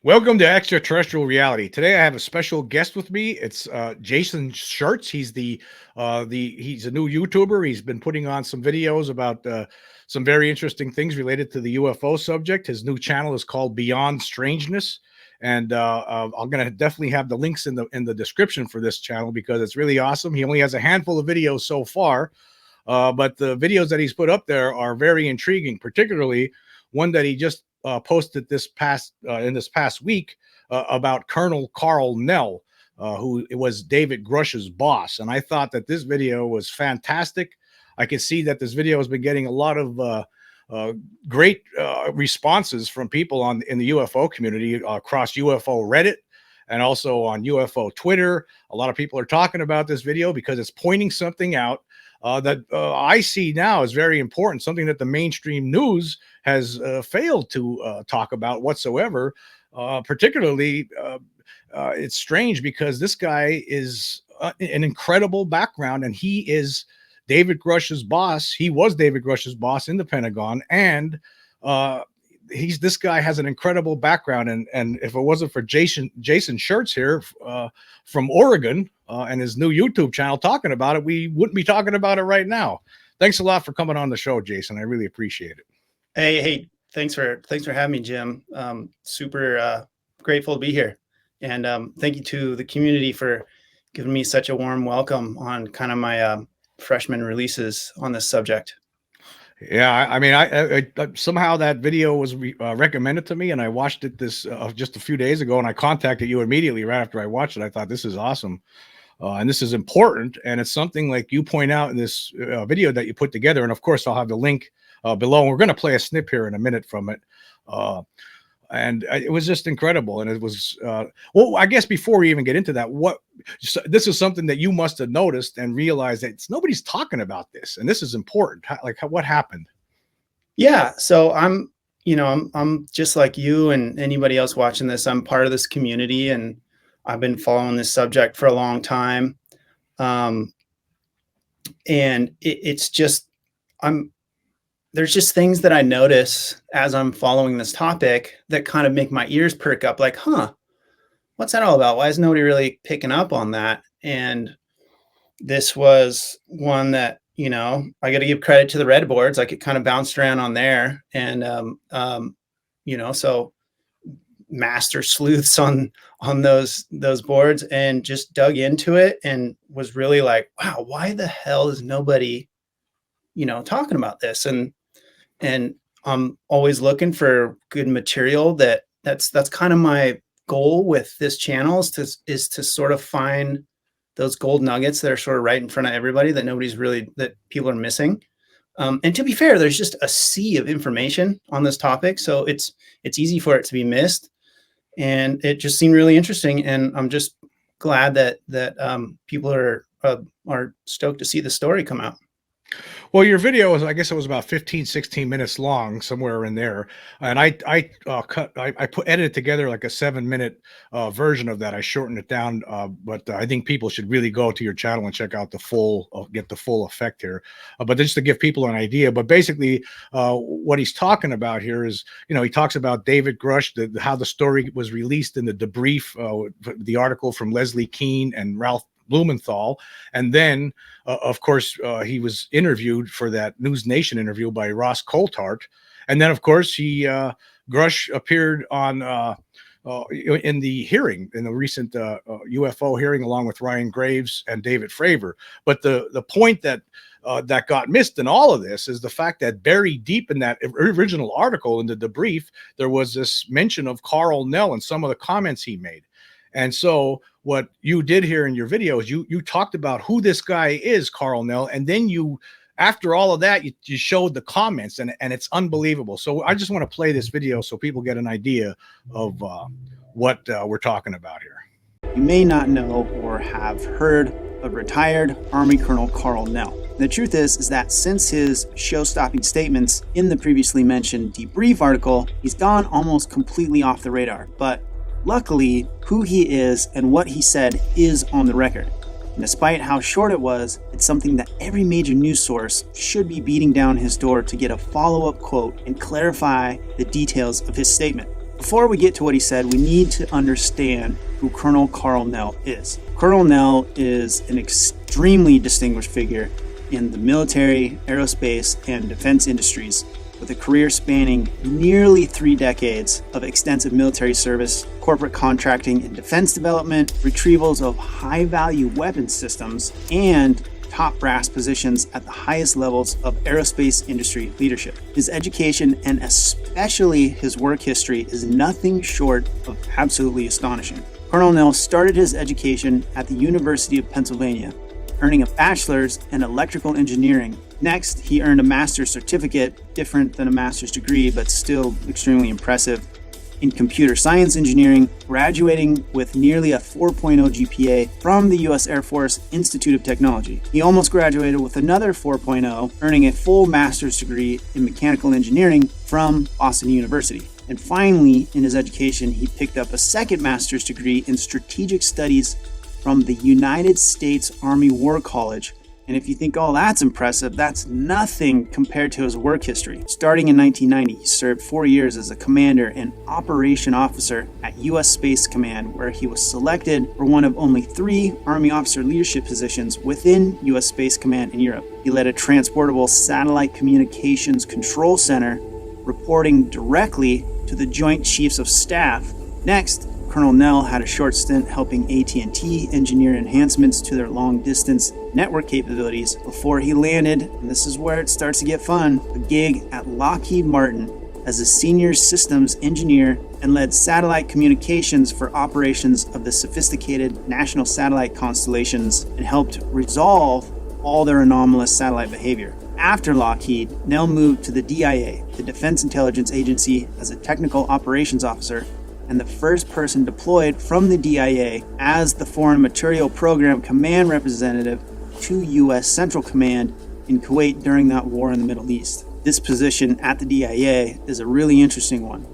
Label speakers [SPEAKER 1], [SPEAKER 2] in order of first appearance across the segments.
[SPEAKER 1] Welcome to Extraterrestrial Reality. Today I have a special guest with me. It's Jason Shurtz. He's a new YouTuber. He's been putting on some videos about some very interesting things related to the UFO subject. His new channel is called Beyond Strangeness, and I'm gonna definitely have the links in the description for this channel because it's really awesome. He only has a handful of videos so far, but the videos that he's put up there are very intriguing, particularly one that he just posted in this past week about Colonel Karl Nell, who was David Grusch's boss. And I thought that this video was fantastic. I can see that this video has been getting a lot of great responses from people in the UFO community across UFO Reddit and also on UFO Twitter. A lot of people are talking about this video because it's pointing something out that I see now is very important, something that the mainstream news has failed to talk about whatsoever. Particularly, it's strange because this guy is an incredible background, and he is David Grusch's boss. He was David Grusch's boss in the Pentagon, and this guy has an incredible background. And if it wasn't for Jason Shurtz here from Oregon and his new YouTube channel talking about it, we wouldn't be talking about it right now. Thanks a lot for coming on the show, Jason. I really appreciate it.
[SPEAKER 2] Hey, thanks for having me, Jim. Super grateful to be here, and thank you to the community for giving me such a warm welcome on kind of my freshman releases on this subject.
[SPEAKER 1] Yeah, I mean, I somehow that video was recommended to me, and I watched it just a few days ago, and I contacted you immediately right after I watched it. I thought this is awesome, and this is important, and it's something like you point out in this video that you put together. And of course, I'll have the link below. And we're going to play a snip here in a minute from it, and it was just incredible. And it was well, I guess before we even get into that, this is something that you must have noticed and realized that nobody's talking about this, and this is important. What happened?
[SPEAKER 2] Yeah, so I'm just like you and anybody else watching this. I'm part of this community, and I've been following this subject for a long time. And it's just there's just things that I notice as I'm following this topic that kind of make my ears perk up, like, what's that all about? Why is nobody really picking up on that? And this was one that, I got to give credit to the Reddit boards. Like, it kind of bounced around on there. And, so master sleuths on those boards, and just dug into it and was really like, wow, why the hell is nobody, talking about this? And I'm always looking for good material. That's kind of my goal with this channel is to sort of find those gold nuggets that are sort of right in front of everybody that people are missing. And to be fair, there's just a sea of information on this topic, so it's easy for it to be missed. And it just seemed really interesting, and I'm just glad that people are stoked to see the story come out.
[SPEAKER 1] Well, your video was, I guess it was about 15, 16 minutes long, somewhere in there. And I edited together like a 7-minute version of that. I shortened it down, but I think people should really go to your channel and check out get the full effect here. But just to give people an idea, but basically what he's talking about here is, he talks about David Grusch, how the story was released in the Debrief, the article from Leslie Kean and Ralph Blumenthal, and then of course he was interviewed for that News Nation interview by Ross Coulthart, and then of course Grush appeared on in the recent UFO hearing along with Ryan Graves and David Fravor. But the point that got missed in all of this is the fact that buried deep in that original article in the Debrief, there was this mention of Karl Nell and some of the comments he made. And so what you did here in your video is you talked about who this guy is, Karl Nell, and then after all of that, you showed the comments, and it's unbelievable. So I just want to play this video so people get an idea of what we're talking about here.
[SPEAKER 3] You may not know or have heard of retired Army Colonel Karl Nell. The truth is that since his show-stopping statements in the previously mentioned Debrief article, he's gone almost completely off the radar. But luckily, who he is and what he said is on the record. And despite how short it was, it's something that every major news source should be beating down his door to get a follow-up quote and clarify the details of his statement. Before we get to what he said, we need to understand who Colonel Karl Nell is. Colonel Nell is an extremely distinguished figure in the military, aerospace, and defense industries, with a career spanning nearly 3 decades of extensive military service, corporate contracting and defense development, retrievals of high-value weapons systems, and top brass positions at the highest levels of aerospace industry leadership. His education, and especially his work history, is nothing short of absolutely astonishing. Colonel Nell started his education at the University of Pennsylvania, earning a bachelor's in electrical engineering. Next, he earned a master's certificate, different than a master's degree, but still extremely impressive, in computer science engineering, graduating with nearly a 4.0 GPA from the U.S. Air Force Institute of Technology. He almost graduated with another 4.0, earning a full master's degree in mechanical engineering from Boston University. And finally, in his education, he picked up a second master's degree in strategic studies from the United States Army War College. And if you think, oh, that's impressive, that's nothing compared to his work history. Starting in 1990, he served 4 years as a commander and operation officer at U.S. Space Command, where he was selected for one of only 3 Army officer leadership positions within U.S. Space Command in Europe. He led a transportable satellite communications control center, reporting directly to the Joint Chiefs of Staff. Next, Colonel Nell had a short stint helping AT&T engineer enhancements to their long-distance network capabilities before he landed, and this is where it starts to get fun, a gig at Lockheed Martin as a senior systems engineer, and led satellite communications for operations of the sophisticated national satellite constellations and helped resolve all their anomalous satellite behavior. After Lockheed, Nell moved to the DIA, the Defense Intelligence Agency, as a technical operations officer, and the first person deployed from the DIA as the Foreign Material Program Command Representative to U.S. Central Command in Kuwait during that war in the Middle East. This position at the DIA is a really interesting one.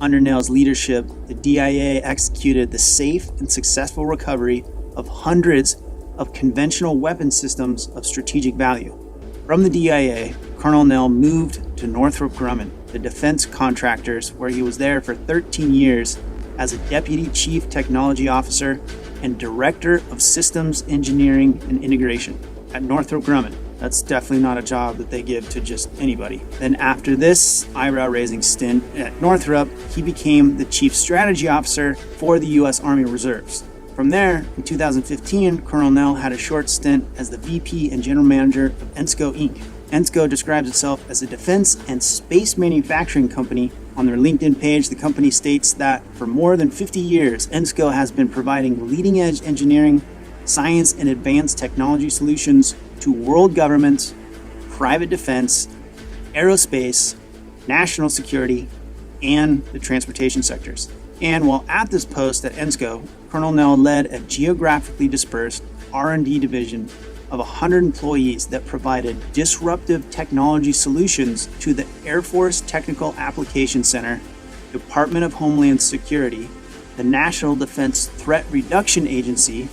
[SPEAKER 3] Under Nell's leadership, the DIA executed the safe and successful recovery of hundreds of conventional weapon systems of strategic value. From the DIA, Colonel Nell moved to Northrop Grumman, the defense contractors, where he was there for 13 years as a Deputy Chief Technology Officer and Director of Systems Engineering and Integration at Northrop Grumman. That's definitely not a job that they give to just anybody. Then after this eyebrow-raising stint at Northrop, he became the Chief Strategy Officer for the U.S. Army Reserves. From there, in 2015, Colonel Nell had a short stint as the VP and General Manager of ENSCO Inc. ENSCO describes itself as a defense and space manufacturing company. On their LinkedIn page, the company states that for more than 50 years, ENSCO has been providing leading-edge engineering, science, and advanced technology solutions to world governments, private defense, aerospace, national security, and the transportation sectors. And while at this post at ENSCO, Colonel Nell led a geographically dispersed R&D division of 100 employees that provided disruptive technology solutions to the Air Force Technical Application Center, Department of Homeland Security, the National Defense Threat Reduction Agency,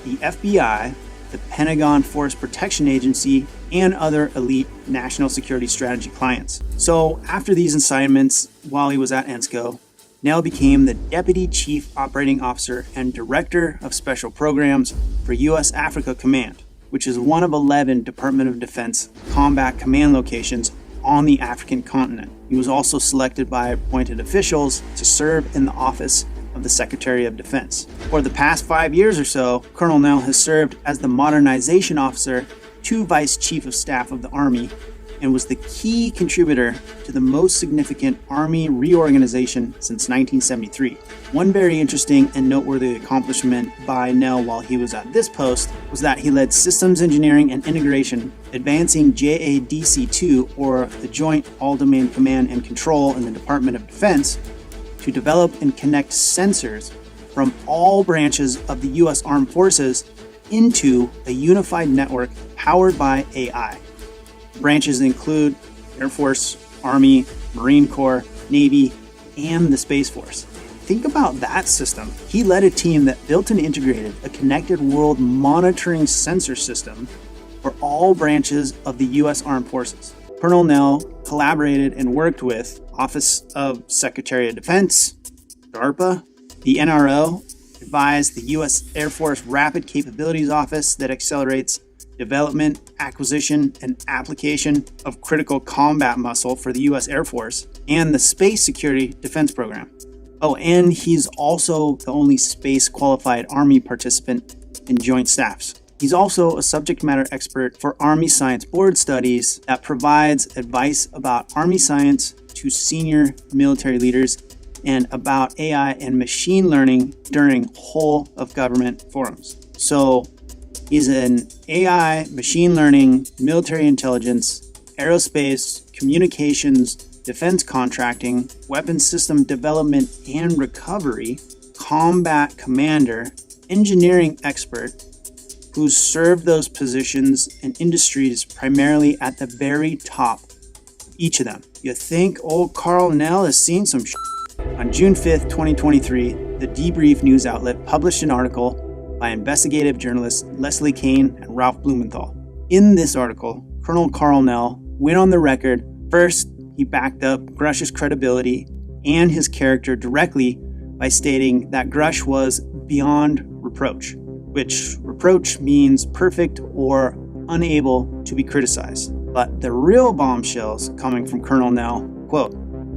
[SPEAKER 3] the FBI, the Pentagon Forces Protection Agency, and other elite national security strategy clients. So after these assignments, while he was at ENSCO, Nell became the Deputy Chief Operating Officer and Director of Special Programs for U.S. Africa Command, which is one of 11 Department of Defense combat command locations on the African continent. He was also selected by appointed officials to serve in the office of the Secretary of Defense. For the past 5 years or so, Colonel Nell has served as the Modernization Officer to Vice Chief of Staff of the Army and was the key contributor to the most significant Army reorganization since 1973. One very interesting and noteworthy accomplishment by Nell while he was at this post was that he led systems engineering and integration, advancing JADC2, or the Joint All-Domain Command and Control in the Department of Defense, to develop and connect sensors from all branches of the U.S. Armed Forces into a unified network powered by AI. Branches include Air Force, Army, Marine Corps, Navy, and the Space Force. Think about that system. He led a team that built and integrated a connected world monitoring sensor system for all branches of the U.S. Armed Forces. Colonel Nell collaborated and worked with Office of Secretary of Defense, DARPA, the NRO advised the U.S. Air Force Rapid Capabilities Office that accelerates development, acquisition, and application of critical combat muscle for the U.S. Air Force, and the Space Security Defense Program. Oh, and he's also the only space-qualified Army participant in Joint Staffs. He's also a subject matter expert for Army Science Board Studies that provides advice about Army science to senior military leaders and about AI and machine learning during whole of government forums. So he's an AI, machine learning, military intelligence, aerospace, communications, defense contracting, weapons system development and recovery, combat commander, engineering expert, who's served those positions and industries primarily at the very top of each of them. You think old Karl Nell has seen some shit? On June 5th, 2023, the Debrief news outlet published an article by investigative journalists Leslie Kane and Ralph Blumenthal. In this article, Colonel Karl Nell went on the record. First, he backed up Grush's credibility and his character directly by stating that Grush was beyond reproach, which reproach means perfect or unable to be criticized. But the real bombshells coming from Colonel Nell, quote,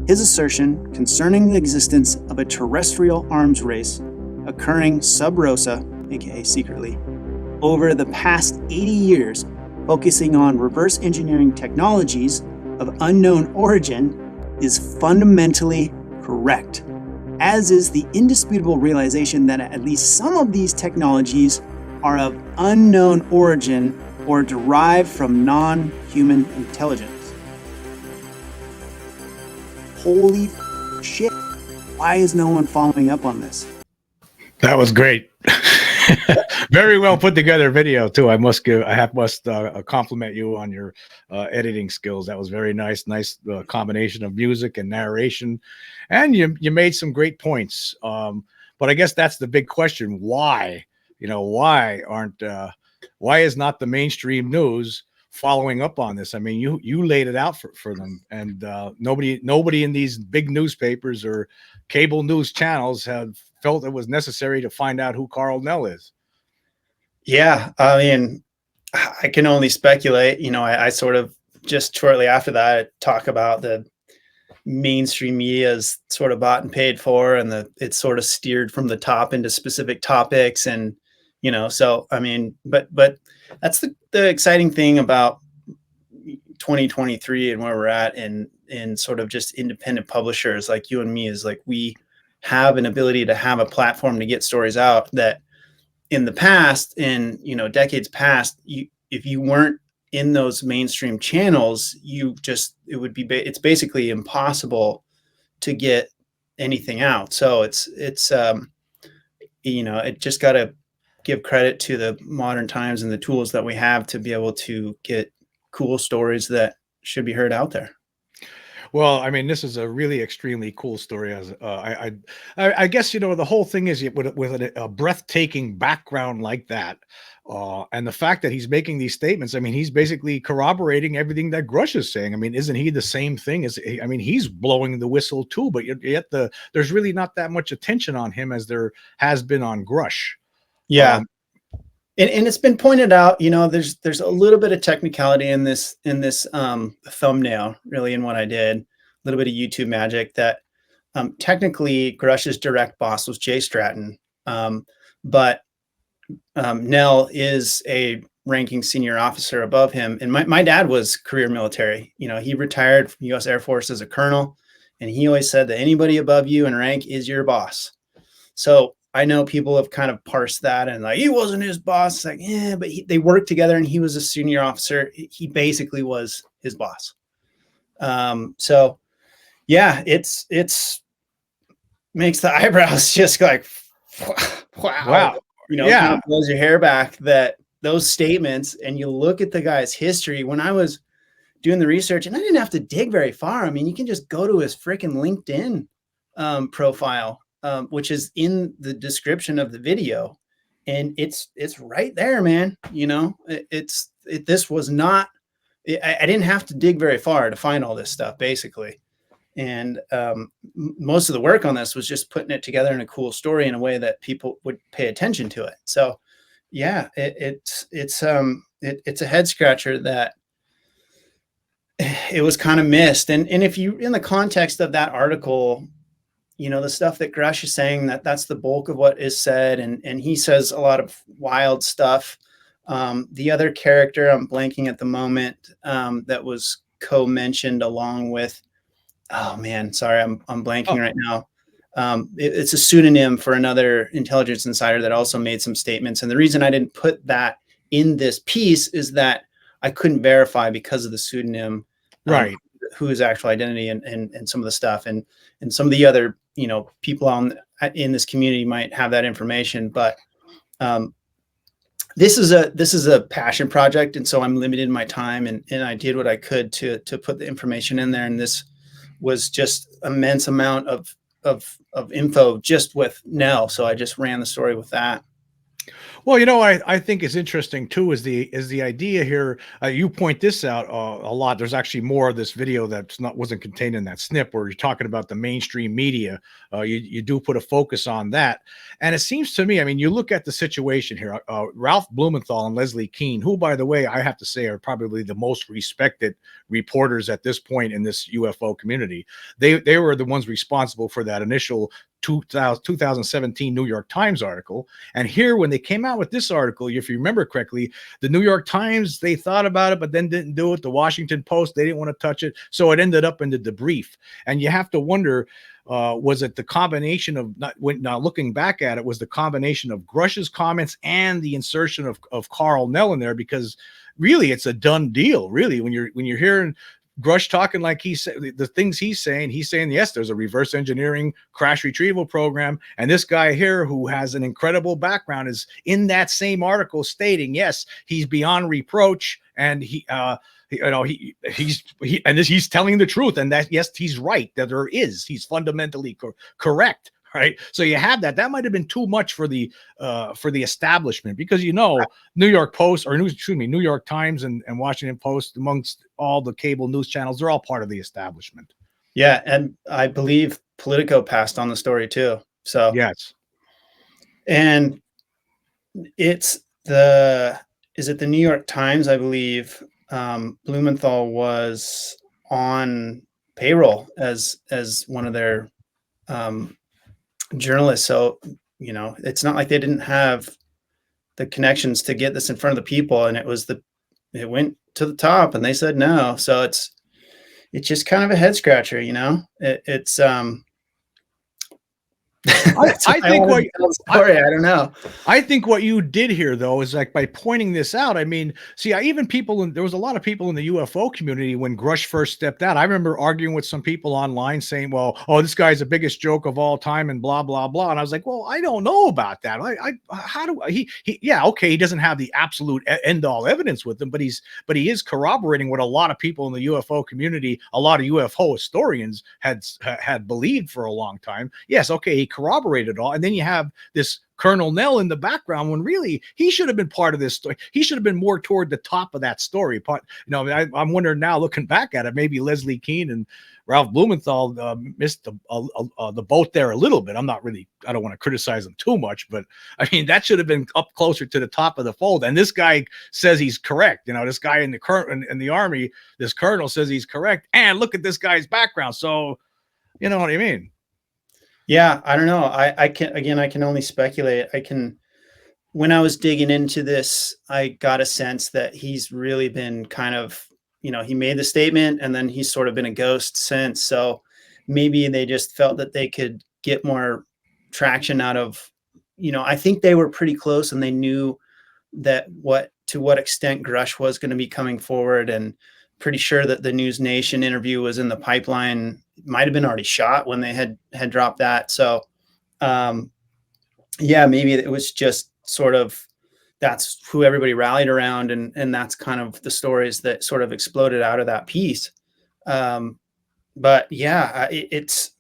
[SPEAKER 3] his assertion concerning the existence of a terrestrial arms race occurring sub rosa, aka secretly, over the past 80 years, focusing on reverse engineering technologies of unknown origin, is fundamentally correct, as is the indisputable realization that at least some of these technologies are of unknown origin or derived from non-human intelligence. Holy shit. Why is no one following up on this?
[SPEAKER 1] That was great. Very well put together video too. I must compliment you on your editing skills. That was very nice. Nice combination of music and narration, and you made some great points. But I guess that's the big question: why? Why is not the mainstream news following up on this? I mean, you laid it out for them, and nobody in these big newspapers or cable news channels have felt it was necessary to find out who Karl Nell is.
[SPEAKER 2] Yeah, I mean, I can only speculate. I sort of just shortly after that talk about the mainstream media is sort of bought and paid for, and it's sort of steered from the top into specific topics, and so I mean, but that's the exciting thing about 2023 and where we're at in sort of just independent publishers like you and me, is like we have an ability to have a platform to get stories out that in the past, in decades past, if you weren't in those mainstream channels, it's basically impossible to get anything out. So it's it just got to give credit to the modern times and the tools that we have to be able to get cool stories that should be heard out there.
[SPEAKER 1] Well, I mean, this is a really extremely cool story. As I guess the whole thing is with a breathtaking background like that, and the fact that he's making these statements. I mean, he's basically corroborating everything that Grush is saying. I mean, isn't he the same thing as? I mean, he's blowing the whistle too, but yet there's really not that much attention on him as there has been on Grush.
[SPEAKER 2] Yeah. And it's been pointed out, there's a little bit of technicality in this thumbnail, really, in what I did, a little bit of YouTube magic that technically Grush's direct boss was Jay Stratton, but Nell is a ranking senior officer above him. And my dad was career military. He retired from U.S. Air Force as a colonel, and he always said that anybody above you in rank is your boss. So I know people have kind of parsed that and like, he wasn't his boss. It's like, yeah, but they worked together and he was a senior officer. He basically was his boss. So yeah, it's makes the eyebrows just like, wow. Kind of blows your hair back that those statements, and you look at the guy's history. When I was doing the research, and I didn't have to dig very far. I mean, you can just go to his freaking LinkedIn profile, which is in the description of the video, and it's right there, man. This was not. I didn't have to dig very far to find all this stuff, basically. And most of the work on this was just putting it together in a cool story in a way that people would pay attention to it. So yeah, it's a head scratcher that it was kind of missed. And if you, in the context of that article, you know, the stuff that Grush is saying, that's the bulk of what is said. And he says a lot of wild stuff. The other character, I'm blanking at the moment, that was co-mentioned along with, oh man, sorry, I'm blanking right now. It's a pseudonym for another intelligence insider that also made some statements. And the reason I didn't put that in this piece is that I couldn't verify because of the pseudonym,
[SPEAKER 1] Right.
[SPEAKER 2] Who his actual identity and some of the stuff, and some of the other, you know, people in this community might have that information. But this is a passion project, and so I'm limited in my time, and I did what I could to put the information in there. And this was just immense amount of info just with Nell, so I just ran the story with that.
[SPEAKER 1] Well, you know, I think is interesting too is the idea here. You point this out a lot. There's actually more of this video that's wasn't contained in that snip where you're talking about the mainstream media. You do put a focus on that, and it seems to me. I mean, you look at the situation here. Ralph Blumenthal and Leslie Kean, who, by the way, I have to say are probably the most respected reporters at this point in this UFO community. They were the ones responsible for that initial 2017 New York Times article. And here, when they came out with this article, if you remember correctly, the New York Times, they thought about it, but then didn't do it. The Washington Post, they didn't want to touch it. So it ended up in the Debrief. And you have to wonder, was it the combination of, now looking back at it, was the combination of Grush's comments and the insertion of Karl Nell in there? Because really, it's a done deal, really, when you're hearing Grush talking like he said the things he's saying yes, there's a reverse engineering crash retrieval program, and this guy here who has an incredible background is in that same article stating yes, he's beyond reproach, and he's telling the truth, and that yes, he's right, that he's fundamentally correct. Right. So you have that might have been too much for the establishment, because, you know, New York Post or New York Times and Washington Post, amongst all the cable news channels, they're all part of the establishment.
[SPEAKER 2] Yeah. And I believe Politico passed on the story too. So
[SPEAKER 1] yes.
[SPEAKER 2] And is it the New York Times? I believe Blumenthal was on payroll as one of their journalists. So, you know, it's not like they didn't have the connections to get this in front of the people, and it went to the top and they said no. So it's just kind of a head scratcher, you know. I don't know.
[SPEAKER 1] I think what you did here, though, is like by pointing this out. I mean, see, there was a lot of people in the UFO community when Grush first stepped out. I remember arguing with some people online saying, well, oh, this guy's the biggest joke of all time and blah, blah, blah. And I was like, well, I don't know about that. He doesn't have the absolute end all evidence with him, but he is corroborating what a lot of people in the UFO community, a lot of UFO historians had believed for a long time. Yes. Okay. He corroborated all. And then you have this Colonel Nell in the background, when really he should have been part of this story. He should have been more toward the top of that story. But, you know, I'm wondering now, looking back at it, maybe Leslie Kean and Ralph Blumenthal missed the boat there a little bit. I don't want to criticize them too much, but I mean, that should have been up closer to the top of the fold. And this guy says he's correct. You know, this guy in the Army, this colonel, says he's correct. And look at this guy's background. So, you know what I mean?
[SPEAKER 2] Yeah, I don't know. I can only speculate. When I was digging into this, I got a sense that he's really been kind of, you know, he made the statement and then he's sort of been a ghost since. So maybe they just felt that they could get more traction out of, you know, I think they were pretty close and they knew that to what extent Grush was going to be coming forward, and pretty sure that the News Nation interview was in the pipeline. It might have been already shot when they had dropped that. So, maybe it was just sort of, that's who everybody rallied around. And that's kind of the stories that sort of exploded out of that piece. But yeah, it's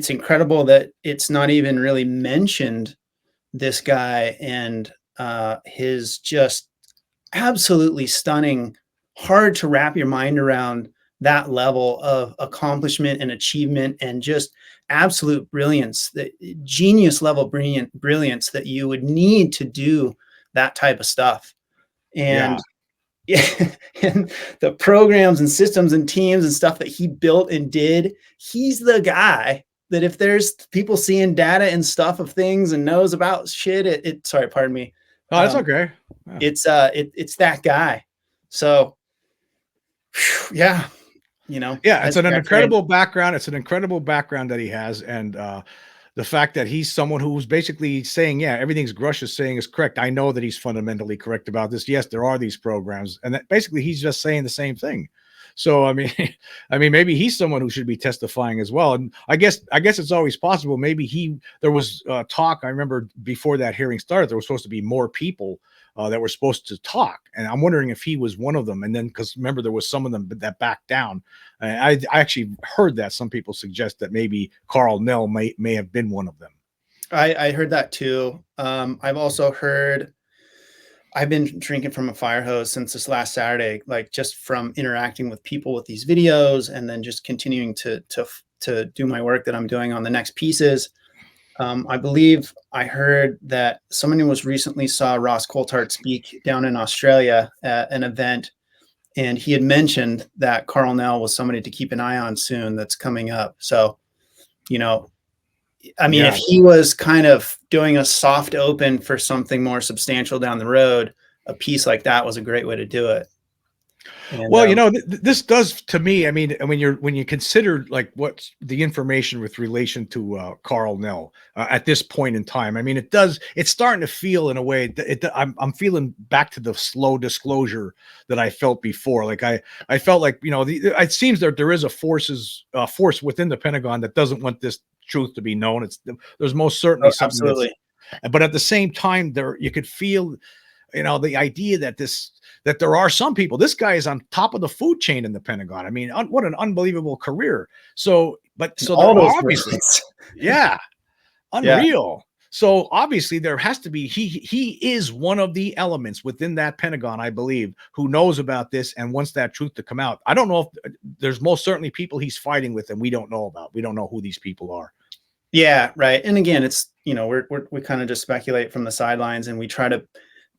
[SPEAKER 2] incredible that it's not even really mentioned, this guy and his just absolutely stunning, hard to wrap your mind around that level of accomplishment and achievement and just absolute brilliance, that genius level brilliance that you would need to do that type of stuff.
[SPEAKER 1] Yeah.
[SPEAKER 2] And yeah, and the programs and systems and teams and stuff that he built and did, he's the guy that if there's people seeing data and stuff of things and knows about shit, sorry, pardon me.
[SPEAKER 1] Oh, that's okay. Yeah.
[SPEAKER 2] It's that guy. So yeah,
[SPEAKER 1] Yeah, it's an incredible background. It's an incredible background that he has. And the fact that he's someone who's basically saying, yeah, everything's Grush is saying is correct. I know that he's fundamentally correct about this. Yes, there are these programs. And that basically he's just saying the same thing. So I mean, maybe he's someone who should be testifying as well. And I guess it's always possible. Maybe there was talk. I remember before that hearing started, there was supposed to be more people that were supposed to talk, and I'm wondering if he was one of them. And then, because remember, there was some of them that backed down. I actually heard that some people suggest that maybe Karl Nell may have been one of them.
[SPEAKER 2] I heard that too. I've also heard. I've been drinking from a fire hose since this last Saturday, like just from interacting with people with these videos, and then just continuing to do my work that I'm doing on the next pieces. I believe I heard that someone who was recently saw Ross Coulthart speak down in Australia at an event, and he had mentioned that Karl Nell was somebody to keep an eye on soon that's coming up. So, I mean, if he was kind of doing a soft open for something more substantial down the road, a piece like that was a great way to do it. And,
[SPEAKER 1] well, this does to me. I mean, when you consider like what's the information with relation to Karl Nell at this point in time, I mean, it's starting to feel in a way that I'm feeling back to the slow disclosure that I felt before. Like I felt like, it seems that there is a force within the Pentagon that doesn't want this truth to be known. There's most certainly something.
[SPEAKER 2] Absolutely.
[SPEAKER 1] But at the same time, you could feel, the idea that there are some people. This guy is on top of the food chain in the Pentagon. I mean, what an unbelievable career. So there are obviously, yeah, unreal. Yeah. So obviously there has to be, he is one of the elements within that Pentagon, I believe, who knows about this and wants that truth to come out. I don't know if there's most certainly people he's fighting with and we don't know about. We don't know who these people are.
[SPEAKER 2] Yeah, right. And again, it's, we kind of just speculate from the sidelines, and we try to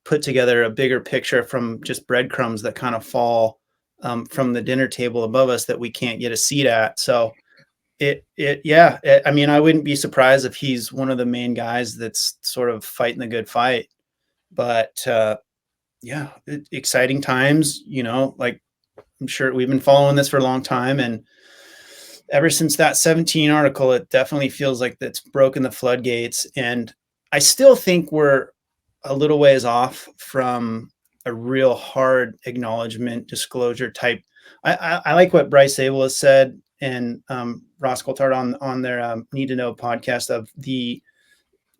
[SPEAKER 2] put together a bigger picture from just breadcrumbs that kind of fall from the dinner table above us that we can't get a seat at. So I mean, I wouldn't be surprised if he's one of the main guys that's sort of fighting the good fight. But exciting times, like I'm sure we've been following this for a long time. And ever since that 17 article, it definitely feels like that's broken the floodgates. And I still think we're a little ways off from a real hard acknowledgement disclosure type. I like what Bryce Zabel has said and Ross Coulthart on their Need to Know podcast of we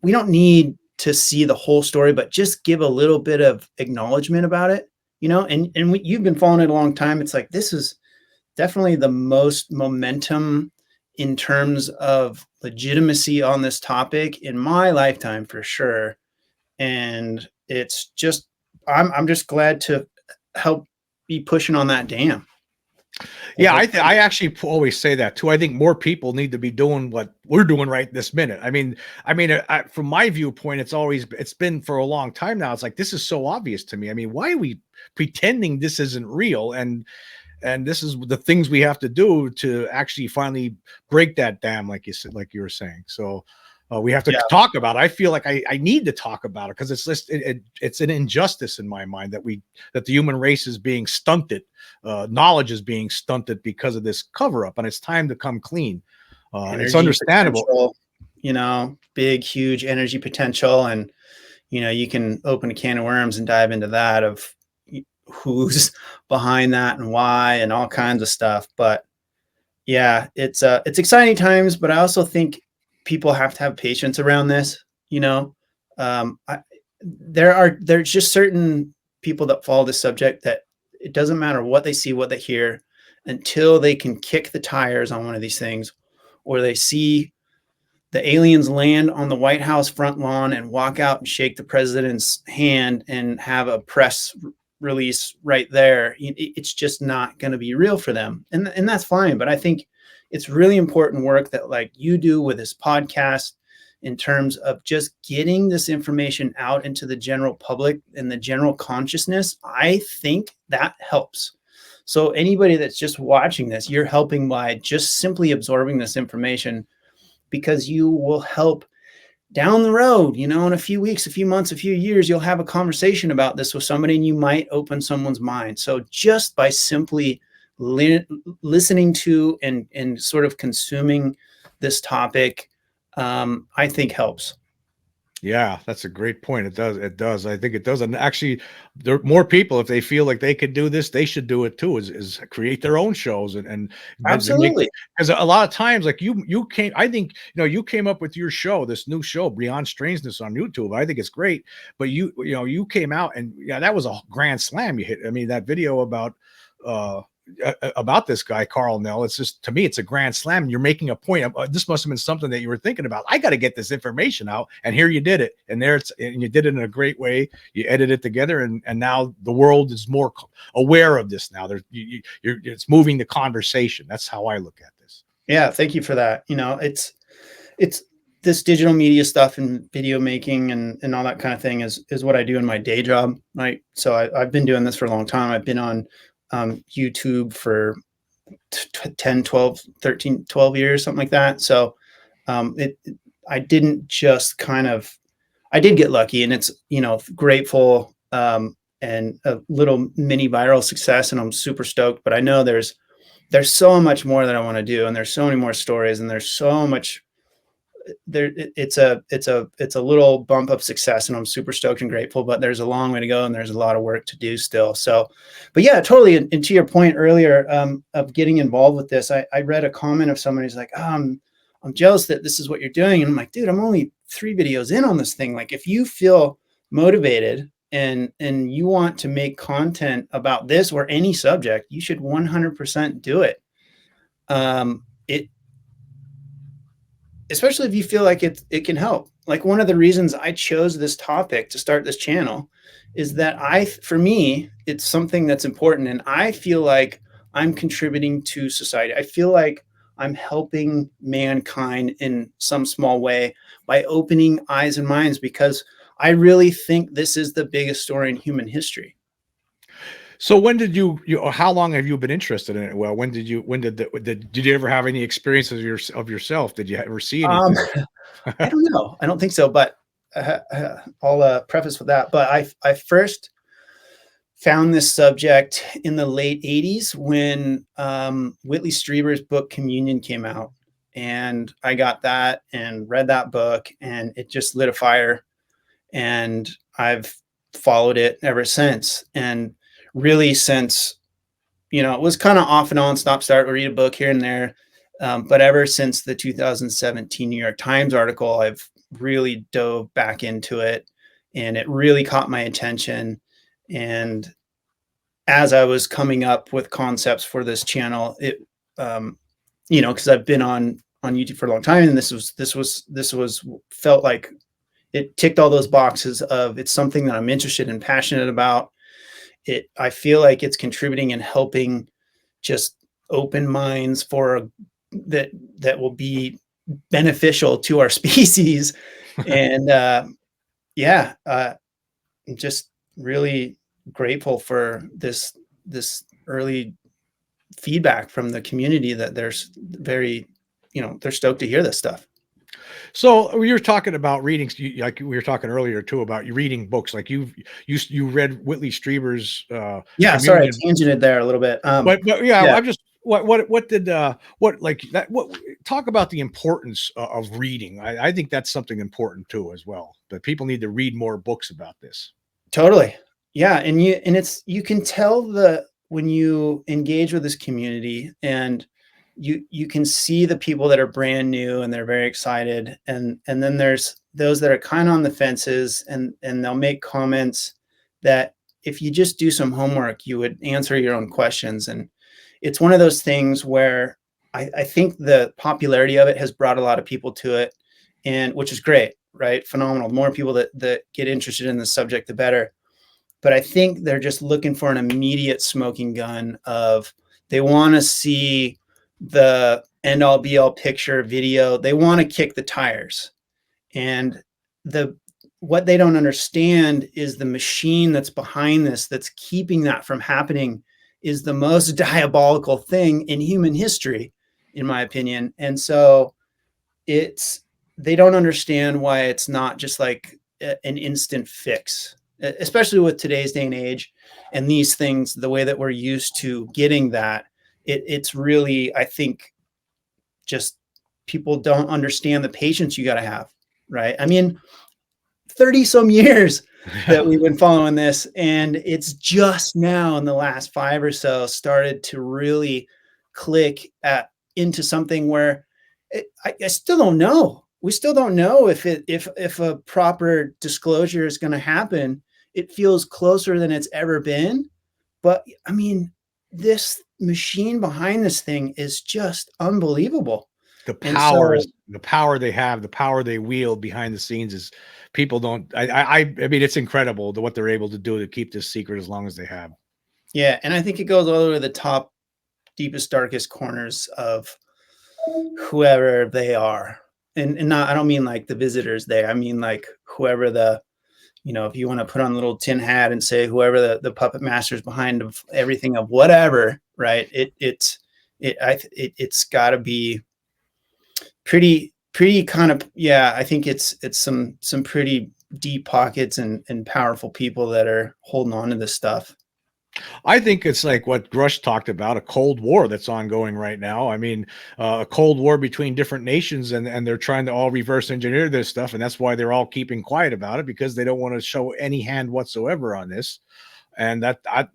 [SPEAKER 2] don't need to see the whole story, but just give a little bit of acknowledgement about it, and you've been following it a long time. It's like, this is definitely the most momentum in terms of legitimacy on this topic in my lifetime for sure. And it's just, I'm just glad to help be pushing on that dam.
[SPEAKER 1] Yeah, I actually always say that too. I think more people need to be doing what we're doing right this minute. I mean, from my viewpoint, it's been for a long time now. It's like, this is so obvious to me. I mean, why are we pretending this isn't real? And this is the things we have to do to actually finally break that dam, like you said, like you were saying. So we have to talk about it. I feel like I need to talk about it because it's just it's an injustice in my mind that the human race is being stunted, knowledge is being stunted because of this cover up, and it's time to come clean. It's understandable,
[SPEAKER 2] big, huge energy potential, and you can open a can of worms and dive into that of who's behind that and why and all kinds of stuff. But yeah, it's exciting times, but I also think people have to have patience around this. There's just certain people that follow this subject that it doesn't matter what they see, what they hear, until they can kick the tires on one of these things, or they see the aliens land on the White House front lawn and walk out and shake the president's hand and have a press release right there, it's just not going to be real for them. And that's fine. But I think it's really important work that like you do with this podcast in terms of just getting this information out into the general public and the general consciousness. I think that helps. So anybody that's just watching this, you're helping by just simply absorbing this information, because you will help down the road, in a few weeks, a few months, a few years, you'll have a conversation about this with somebody and you might open someone's mind. So just by simply listening to and sort of consuming this topic, I think helps.
[SPEAKER 1] Yeah, that's a great point. It does. I think it does. And actually, there are more people, if they feel like they could do this, they should do it too, is create their own shows and
[SPEAKER 2] Absolutely.
[SPEAKER 1] Because a lot of times, like you came, I think, you came up with your show, this new show, Beyond Strangeness on YouTube. I think it's great. But you came out and that was a grand slam you hit. I mean, that video about this guy, Karl Nell, it's just, to me, it's a grand slam. You're making a point. This must have been something that you were thinking about. I got to get this information out. And here you did it. And and you did it in a great way. You edited it together. And now the world is more aware of this now. It's moving the conversation. That's how I look at this.
[SPEAKER 2] Yeah. Thank you for that. It's this digital media stuff and video making and all that kind of thing is what I do in my day job. Right. So I've been doing this for a long time. I've been on YouTube for 10, 12, 13, 12 years, something like that. So I didn't just I did get lucky, and it's, grateful and a little mini viral success, and I'm super stoked. But I know there's so much more that I want to do, and there's so many more stories, and there's so much there. It's a little bump of success, and I'm super stoked and grateful, but there's a long way to go and there's a lot of work to do still. So, but yeah, totally. And to your point earlier, of getting involved with this, I read a comment of somebody who's like, I'm jealous that this is what you're doing. And I'm like, dude, I'm only 3 videos in on this thing. Like, if you feel motivated and you want to make content about this or any subject, you should 100% do it. Especially if you feel like it can help. Like, one of the reasons I chose this topic to start this channel is that for me, it's something that's important. And I feel like I'm contributing to society. I feel like I'm helping mankind in some small way by opening eyes and minds, because I really think this is the biggest story in human history.
[SPEAKER 1] So when did how long have you been interested in it? Well, did you ever have any experiences of yourself? Did you ever see anything?
[SPEAKER 2] I don't know. I don't think so, but I'll preface with that. But I first found this subject in the late 80s when Whitley Strieber's book Communion came out. And I got that and read that book, and it just lit a fire. And I've followed it ever since. And really, since, it was kind of off and on, stop, start, read a book here and there. But ever since the 2017 New York Times article, I've really dove back into it, and it really caught my attention. And as I was coming up with concepts for this channel, it, because I've been on YouTube for a long time, and this was felt like it ticked all those boxes of, it's something that I'm interested and passionate about. I feel like it's contributing and helping just open minds that will be beneficial to our species. And I'm just really grateful for this early feedback from the community that there's they're stoked to hear this stuff.
[SPEAKER 1] So we were talking about readings, like we were talking earlier too, about you reading books. Like you read Whitley Strieber's.
[SPEAKER 2] Sorry, I tangented there a little bit.
[SPEAKER 1] But I'm just talk about the importance of reading. I think that's something important too, as well. That people need to read more books about this.
[SPEAKER 2] Totally, yeah, and you can tell when you engage with this community, and you can see the people that are brand new and they're very excited. And then there's those that are kind of on the fences, and they'll make comments that if you just do some homework, you would answer your own questions. And it's one of those things where I think the popularity of it has brought a lot of people to it, and which is great, right? Phenomenal. The more people that get interested in the subject, the better. but I think they're just looking for an immediate smoking gun of, they want to see the end all be all picture video. They want to kick the tires. And what they don't understand is the machine that's behind this, that's keeping that from happening, is the most diabolical thing in human history, in my opinion. And so they don't understand why it's not just like an instant fix, especially with today's day and age and these things, the way that we're used to getting that. It's really, I think, just people don't understand the patience you got to have, right? I mean, 30 some years that we've been following this, and it's just now in the last 5 or so started to really click into something where I still don't know. We still don't know if a proper disclosure is going to happen. It feels closer than it's ever been, but I mean, this machine behind this thing is just unbelievable.
[SPEAKER 1] The power they have, the power they wield behind the scenes is, people don't, I mean, it's incredible what they're able to do to keep this secret as long as they have.
[SPEAKER 2] Yeah. And I think it goes all the way to the top, deepest, darkest corners of whoever they are. And not, I don't mean like the visitors there. I mean, like whoever if you want to put on a little tin hat and say whoever the puppet masters behind of everything, of whatever, right? It's got to be pretty kind of, yeah. I think it's some pretty deep pockets and powerful people that are holding on to this stuff.
[SPEAKER 1] I think it's like what Grush talked about, a Cold War that's ongoing right now. I mean, a Cold War between different nations, and they're trying to all reverse engineer this stuff. And that's why they're all keeping quiet about it, because they don't want to show any hand whatsoever on this. And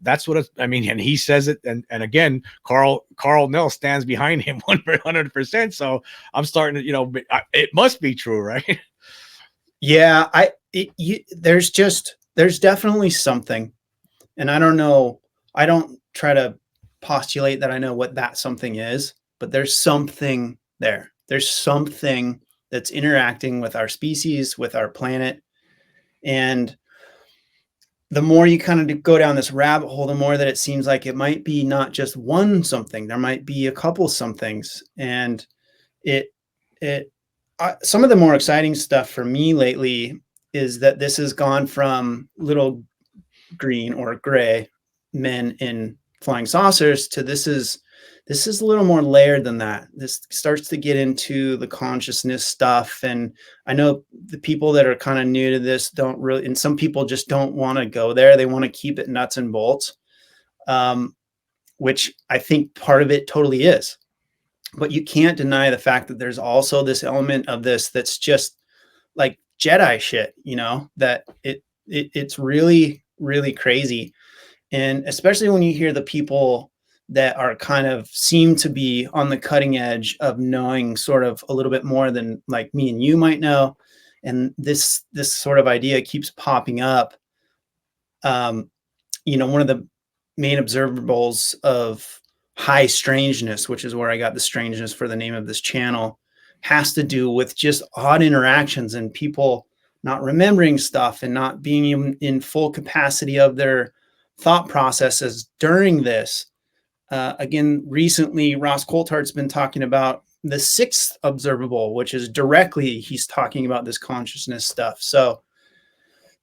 [SPEAKER 1] that's what I mean. And he says it. And again, Karl Nell stands behind him 100%. So I'm starting to, it must be true, right?
[SPEAKER 2] Yeah. There's definitely something. And I don't know, I don't try to postulate that I know what that something is, but there's something there. There's something that's interacting with our species, with our planet. And the more you kind of go down this rabbit hole, the more that it seems like it might be not just one something, there might be a couple somethings. And some of the more exciting stuff for me lately is that this has gone from little green or gray men in flying saucers to this is a little more layered than that. This starts to get into the consciousness stuff. And I know the people that are kind of new to this don't really, and some people just don't want to go there. They want to keep it nuts and bolts, which I think part of it totally is. But you can't deny the fact that there's also this element of this that's just like Jedi shit, that it's really, really crazy. And especially when you hear the people that are kind of seem to be on the cutting edge of knowing sort of a little bit more than like me and you might know. And this sort of idea keeps popping up. One of the main observables of high strangeness, which is where I got the strangeness for the name of this channel, has to do with just odd interactions and people not remembering stuff and not being in full capacity of their thought processes during this. Again, recently, Ross Coulthart's been talking about the sixth observable, which is directly, he's talking about this consciousness stuff. So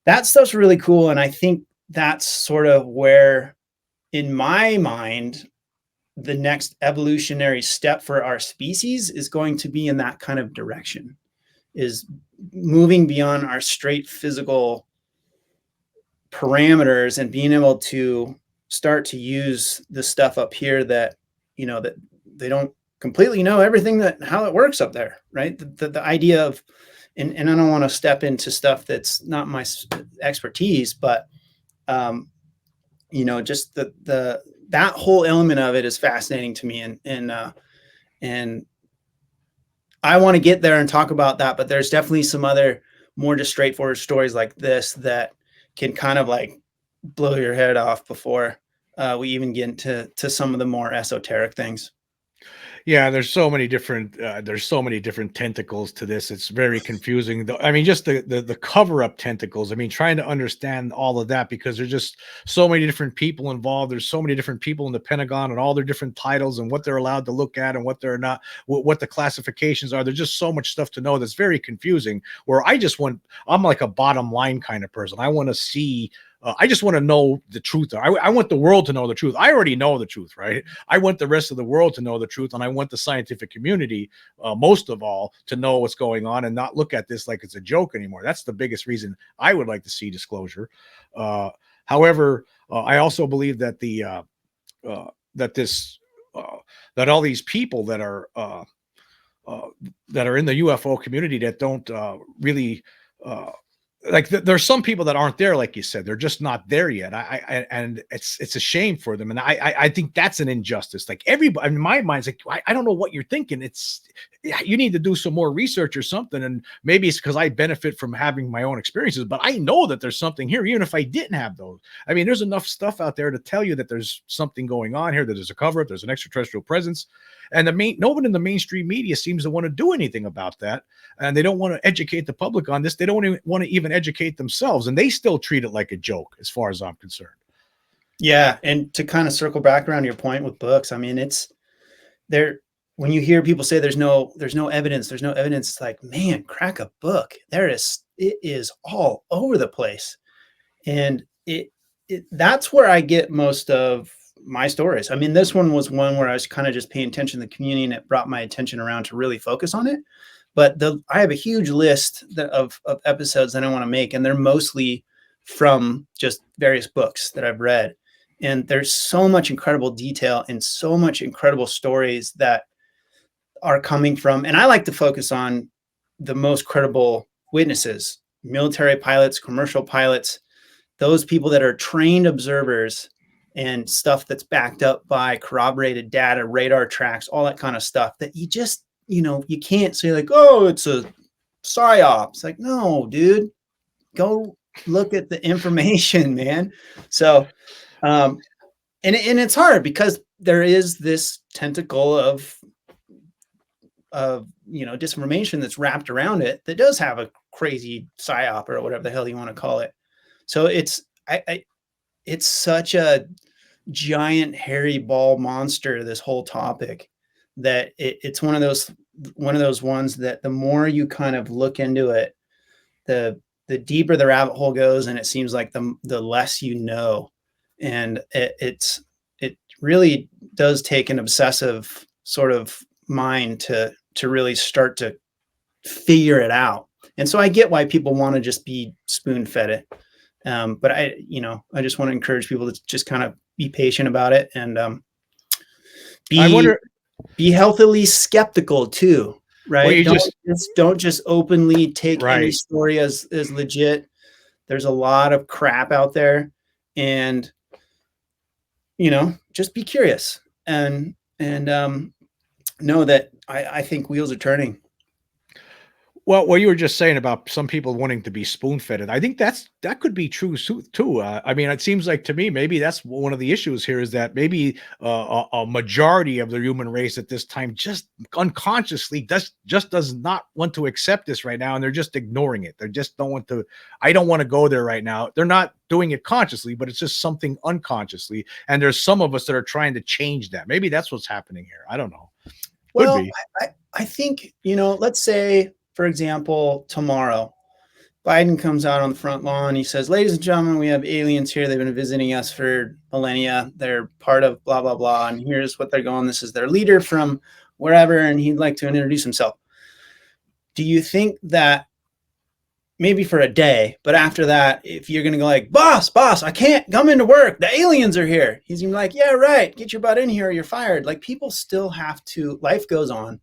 [SPEAKER 2] that stuff's really cool. And I think that's sort of where, in my mind, the next evolutionary step for our species is going to be in that kind of direction, is moving beyond our straight physical parameters and being able to start to use the stuff up here that, that they don't completely know everything how it works up there, right? The idea of, and I don't want to step into stuff that's not my expertise, but, just that whole element of it is fascinating to me. And I want to get there and talk about that, but there's definitely some other more just straightforward stories like this that can kind of like blow your head off before we even get into some of the more esoteric things.
[SPEAKER 1] Yeah, there's so many different tentacles to this. It's very confusing. I mean, just the cover up tentacles. I mean, trying to understand all of that, because there's just so many different people involved. There's so many different people in the Pentagon and all their different titles and what they're allowed to look at and what they're not, what the classifications are. There's just so much stuff to know that's very confusing. Where I'm like a bottom line kind of person. I want to see. I just want to know the truth. I want the world to know the truth. I already know the truth, right? I want the rest of the world to know the truth, and I want the scientific community, most of all, to know what's going on and not look at this like it's a joke anymore. That's the biggest reason I would like to see disclosure. However, I also believe that that all these people that are in the UFO community that don't really. There's some people that aren't there, like you said, they're just not there yet. And it's a shame for them. And I think that's an injustice. Like, everybody in my mind is like, I don't know what you're thinking. You need to do some more research or something. And maybe it's because I benefit from having my own experiences, but I know that there's something here, even if I didn't have those. I mean, there's enough stuff out there to tell you that there's something going on here, that there's a cover up, there's an extraterrestrial presence. And no one in the mainstream media seems to want to do anything about that. And they don't want to educate the public on this. They don't even want to even educate themselves. And they still treat it like a joke, as far as I'm concerned.
[SPEAKER 2] Yeah. And to kind of circle back around your point with books, I mean, it's there. When you hear people say there's no evidence, it's like, man, crack a book. It is all over the place. And that's where I get most of my stories. I mean, this one was one where I was kind of just paying attention to the community, and it brought my attention around to really focus on it. But I have a huge list of episodes that I want to make, and they're mostly from just various books that I've read. And there's so much incredible detail and so much incredible stories that are coming from, and I like to focus on the most credible witnesses, military pilots, commercial pilots, those people that are trained observers, and stuff that's backed up by corroborated data, radar tracks, all that kind of stuff that you just, you can't say like, oh, it's a psyop. It's like, no, dude, go look at the information, man. So, and it's hard because there is this tentacle of disinformation that's wrapped around it that does have a crazy psyop or whatever the hell you want to call it. So it's such a giant hairy ball monster, this whole topic, that it's one of those ones that the more you kind of look into it, the deeper the rabbit hole goes, and it seems like the less you know. And it really does take an obsessive sort of mind to really start to figure it out. And so I get why people want to just be spoon-fed it. But I just want to encourage people to just kind of be patient about it, and be healthily skeptical too, right?
[SPEAKER 1] Well,
[SPEAKER 2] don't just openly take
[SPEAKER 1] right.
[SPEAKER 2] any story as legit. There's a lot of crap out there, and just be curious and know that I think wheels are turning.
[SPEAKER 1] Well, what you were just saying about some people wanting to be spoon-fed, I think that could be true too. I mean, it seems like to me, maybe that's one of the issues here, is that maybe a majority of the human race at this time just unconsciously does not want to accept this right now, and they're just ignoring it. They just don't want to. I don't want to go there right now. They're not doing it consciously, but it's just something unconsciously. And there's some of us that are trying to change that. Maybe that's what's happening here. I don't know.
[SPEAKER 2] Well, I think, let's say, for example, tomorrow, Biden comes out on the front lawn. He says, ladies and gentlemen, we have aliens here. They've been visiting us for millennia. They're part of blah, blah, blah. And here's what they're going. This is their leader from wherever, and he'd like to introduce himself. Do you think that maybe for a day, but after that, if you're going to go like, boss, I can't come into work, the aliens are here, he's going to be like, yeah, right, get your butt in here or you're fired. Like, people still have to, life goes on.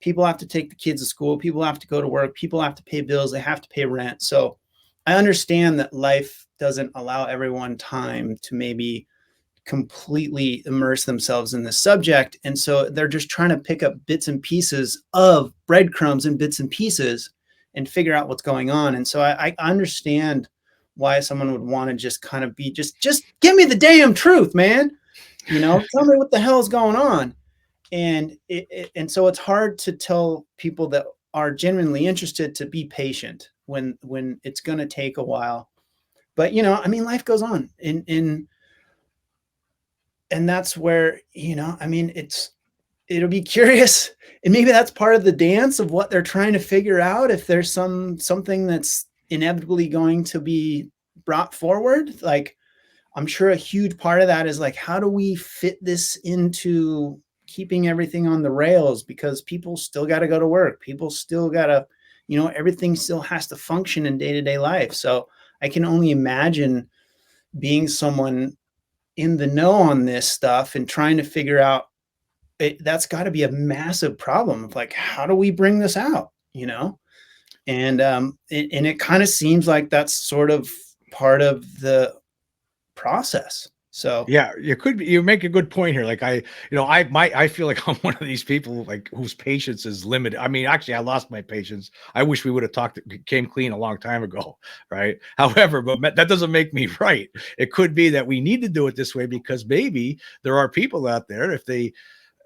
[SPEAKER 2] People have to take the kids to school. People have to go to work. People have to pay bills. They have to pay rent. So I understand that life doesn't allow everyone time to maybe completely immerse themselves in this subject. And so they're just trying to pick up bits and pieces of breadcrumbs and bits and pieces and figure out what's going on. And so I understand why someone would want to just kind of be, just give me the damn truth, man. Tell me what the hell is going on. and so it's hard to tell people that are genuinely interested to be patient when it's going to take a while. But I mean, life goes on, and that's where I mean, it'll be curious, and maybe that's part of the dance of what they're trying to figure out, if there's something that's inevitably going to be brought forward. Like, I'm sure a huge part of that is like, how do we fit this into keeping everything on the rails? Because people still got to go to work. People still got to, everything still has to function in day-to-day life. So I can only imagine being someone in the know on this stuff and trying to figure out that's got to be a massive problem of like, how do we bring this out, and it kind of seems like that's sort of part of the process. So
[SPEAKER 1] yeah, you make a good point here. Like I feel like I'm one of these people like whose patience is limited. I mean, actually I lost my patience. I wish we would have came clean a long time ago. Right. However, but that doesn't make me right. It could be that we need to do it this way because maybe there are people out there, if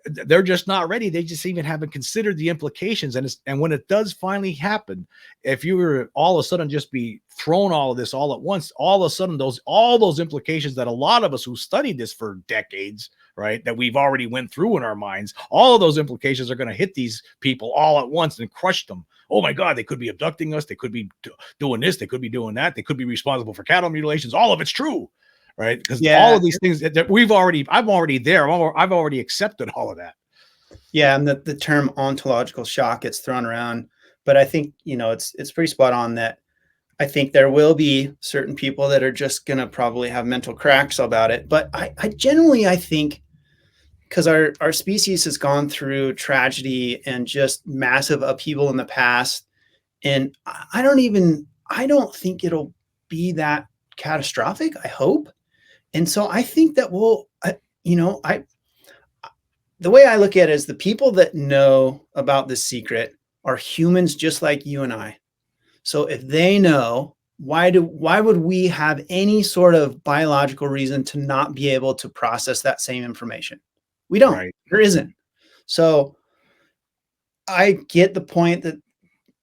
[SPEAKER 1] they're just not ready. They just even haven't considered the implications. And when it does finally happen, if you were all of a sudden just be thrown all of this all at once, all of a sudden all those implications that a lot of us who studied this for decades, right, that we've already went through in our minds, all of those implications are going to hit these people all at once and crush them. Oh my God, they could be abducting us. They could be doing this. They could be doing that. They could be responsible for cattle mutilations. All of it's true. Right. Because all of these things that I'm already there. I've already accepted all of that.
[SPEAKER 2] Yeah. And the term ontological shock gets thrown around, but I think, it's pretty spot on that I think there will be certain people that are just going to probably have mental cracks about it. But I generally think because our species has gone through tragedy and just massive upheaval in the past. And I don't think it'll be that catastrophic, I hope. And so I think that the way I look at it is the people that know about this secret are humans just like you and I. So if they know, why would we have any sort of biological reason to not be able to process that same information? We don't. Right. There isn't. So I get the point that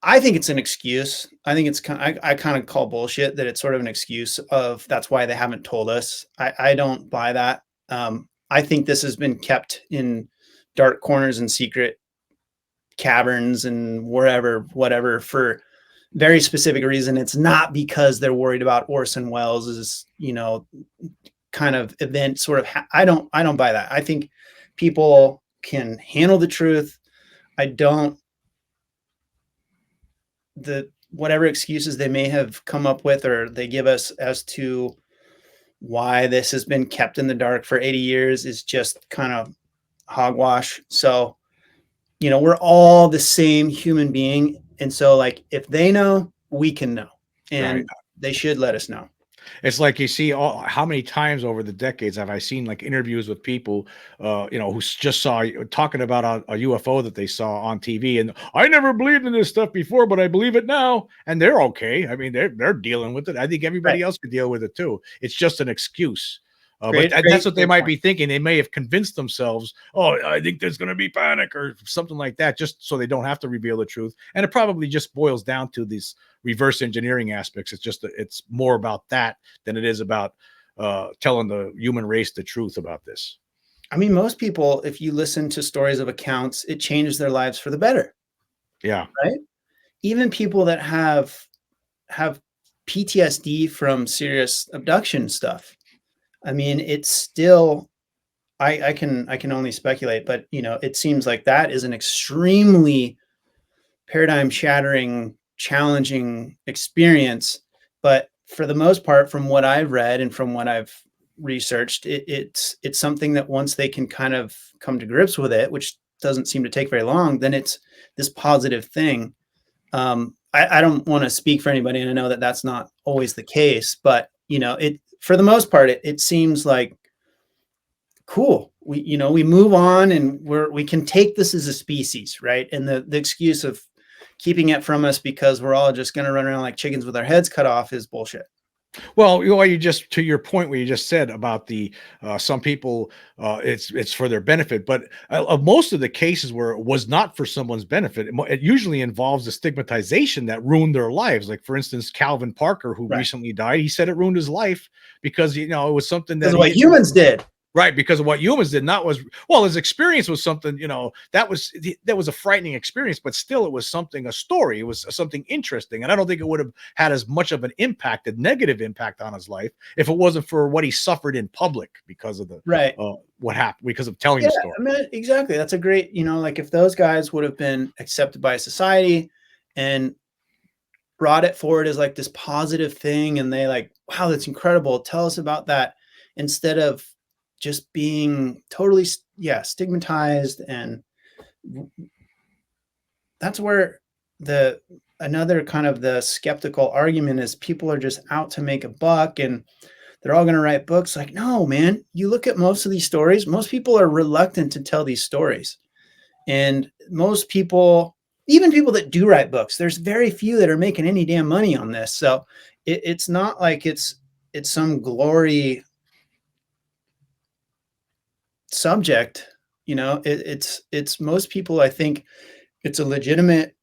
[SPEAKER 2] I think it's an excuse. I think I kind of call bullshit that it's sort of an excuse of that's why they haven't told us. I don't buy that. I think this has been kept in dark corners and secret caverns and whatever for very specific reason. It's not because they're worried about Orson Welles' kind of event sort of. I don't buy that. I think people can handle the truth. Whatever excuses they may have come up with or they give us as to why this has been kept in the dark for 80 years is just kind of hogwash. So, we're all the same human being. And so like, if they know, we can know, and they should let us know.
[SPEAKER 1] It's like you see how many times over the decades have I seen like interviews with people, who just saw talking about a UFO that they saw on TV, and I never believed in this stuff before, but I believe it now, and they're okay. I mean, they're dealing with it. I think everybody else could deal with it too. It's just an excuse. But that's what they might be thinking. They may have convinced themselves, oh, I think there's going to be panic or something like that, just so they don't have to reveal the truth. And it probably just boils down to these reverse engineering aspects. It's more about that than it is about telling the human race the truth about this.
[SPEAKER 2] I mean, most people, if you listen to stories of accounts, it changes their lives for the better.
[SPEAKER 1] Yeah.
[SPEAKER 2] Right. Even people that have PTSD from serious abduction stuff. I mean, it's still, I can only speculate, but it seems like that is an extremely paradigm shattering, challenging experience. But for the most part, from what I've read and from what I've researched, it's something that once they can kind of come to grips with it, which doesn't seem to take very long, then it's this positive thing. I don't want to speak for anybody, and I know that that's not always the case, but for the most part, it seems like cool. We move on, and we can take this as a species, right? And the excuse of keeping it from us because we're all just going to run around like chickens with our heads cut off is bullshit.
[SPEAKER 1] Well, you just to your point where you just said about the some people it's for their benefit, but of most of the cases where it was not for someone's benefit, it usually involves a stigmatization that ruined their lives. Like for instance, Calvin Parker, who
[SPEAKER 2] Right.
[SPEAKER 1] recently died, he said it ruined his life because it was something
[SPEAKER 2] Because
[SPEAKER 1] that
[SPEAKER 2] of what humans did.
[SPEAKER 1] Right, because of what humans did, not was well, his experience was something, that was a frightening experience, but still it was something, a story. It was something interesting. And I don't think it would have had as much of an impact, a negative impact on his life, if it wasn't for what he suffered in public because of the
[SPEAKER 2] Right.
[SPEAKER 1] what happened, because of telling
[SPEAKER 2] Yeah,
[SPEAKER 1] the story.
[SPEAKER 2] I mean, exactly. That's a great, like if those guys would have been accepted by society and brought it forward as like this positive thing, and they like, wow, that's incredible. Tell us about that, instead of just being totally, stigmatized. And that's where another kind of the skeptical argument is people are just out to make a buck and they're all going to write books. Like, no, man, you look at most of these stories, most people are reluctant to tell these stories. And most people, even people that do write books, there's very few that are making any damn money on this. So it's not like it's some glory subject. It's most people, I think it's a legitimate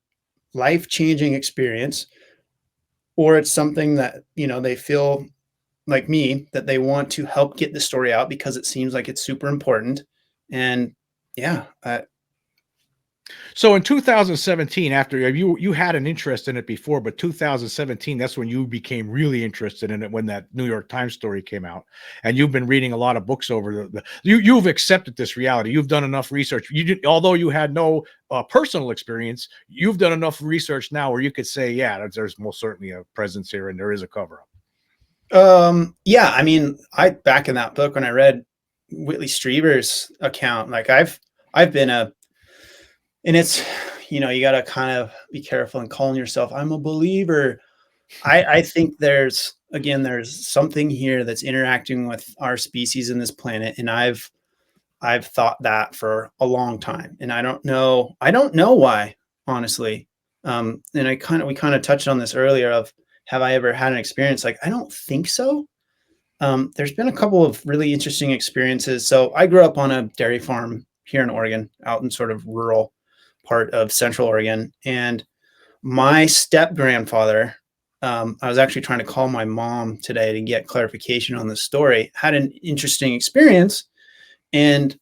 [SPEAKER 2] life-changing experience, or it's something that, they feel like me, that they want to help get the story out because it seems like it's super important. And yeah,
[SPEAKER 1] So in 2017, after you had an interest in it before, but 2017, that's when you became really interested in it, when that New York Times story came out, and you've been reading a lot of books over you've accepted this reality. You've done enough research. You did, although you had no personal experience, you've done enough research now where you could say, yeah, there's most certainly a presence here, and there is a cover up.
[SPEAKER 2] yeah, I mean, back in that book when I read Whitley Strieber's account, like I've been and it's, you got to kind of be careful in calling yourself, I'm a believer. I think there's something here that's interacting with our species in this planet. And I've thought that for a long time. And I don't know why, honestly. And we kind of touched on this earlier of, have I ever had an experience? Like, I don't think so. There's been a couple of really interesting experiences. So I grew up on a dairy farm here in Oregon, out in sort of rural part of Central Oregon. And my step grandfather, I was actually trying to call my mom today to get clarification on the story, had an interesting experience. And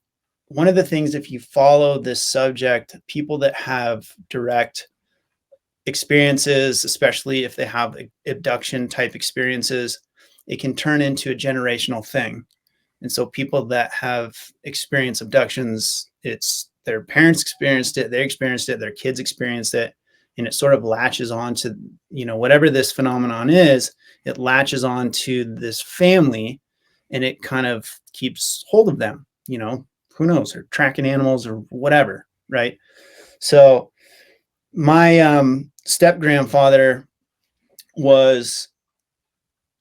[SPEAKER 2] one of the things, if you follow this subject, people that have direct experiences, especially if they have abduction type experiences, it can turn into a generational thing. And so people that have experienced abductions, it's their parents experienced it, they experienced it, their kids experienced it, and it sort of latches on to, whatever this phenomenon is, it latches on to this family, and it kind of keeps hold of them, who knows, or tracking animals or whatever, right? So my step grandfather was,